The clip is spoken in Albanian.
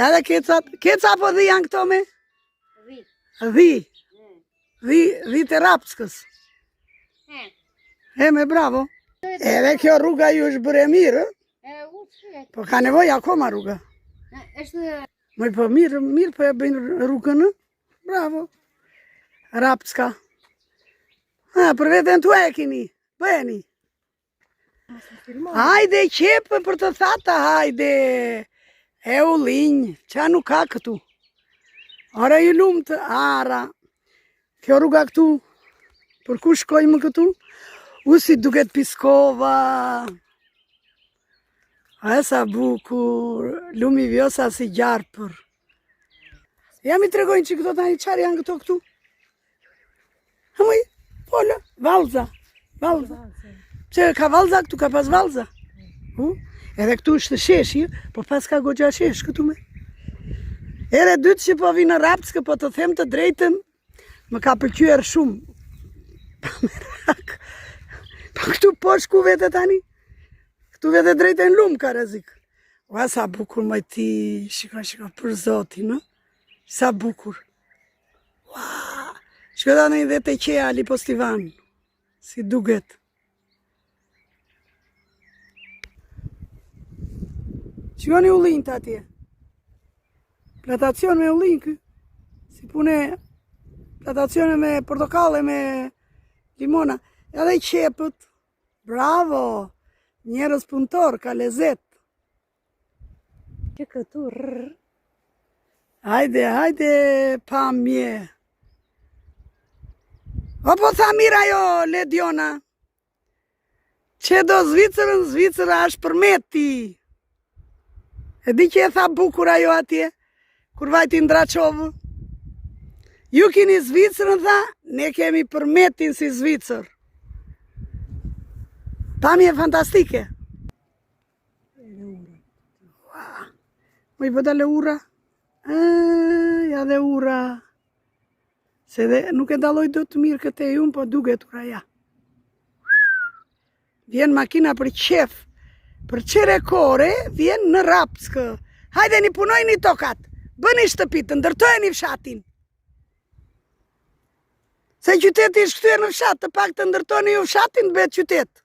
Edhe keca po dhi janë këto me? Dhi të Rapskës. Me bravo. Edhe kjo rruga ju është bërë mirë. Po ka nevoj akoma rruga. Moj po mirë po e bëjnë rrugën. Bravo. Rapska. Për vetën tu e kini. Bëjeni. Hajde qepë për të thata, hajde. E u linjë, qa nuk ka këtu. Ara ju lumë të ara. Kjo rruga këtu, për ku shkojmë këtu? U si duket Piskova. A e sa bukur, lumi vjosa si gjarpër. Ja mi tregojnë që këto tani qarë janë këto këtu. Hamuj, pola, valza. Që ka valza këtu, ka pas valza. Edhe këtu është sheshi, po pas ka gogja shesh këtu me. Ere dytë që po vinë në Rapskë, po të them të drejtën, më ka pëlqyer shumë. Po këtu poshtë ku vete tani? Këtu vete drejtën lumë ka rrezik. Ua sa bukur më ti, shiko për zotin, në? Sa bukur. Ua, shko da në i dhe të qeja li postivan, si duket. Shikoni ullin të atje. Plantacion me ullin kë. Si pune plantacione me portokale, me limona. Edhe i qepët. Bravo. Njerës punëtor, ka lezet. Që këtu rrë. Hajde, pamje. O po tha mira jo, Lediona. Që do Zvicra është për meti. E di që e tha bukur ajo atje, kur vajti Ndraqovë. Ju kini Zvicrën, tha, ne kemi përmetin si Zvicër. Pamje fantastike. Më i bëda le ura? Ja dhe ura. Se dhe nuk e daloj do të mirë këte ju, po duket ura ja. Vjen makina për qef. Për qere kore, vjen në Rapskë. Hajde një punojni tokat. Bëni shtëpit, ndërtojni fshatin. Se qyteti është këtyre në fshat, të pak të ndërtojni ju fshatin, të bëhet qytet.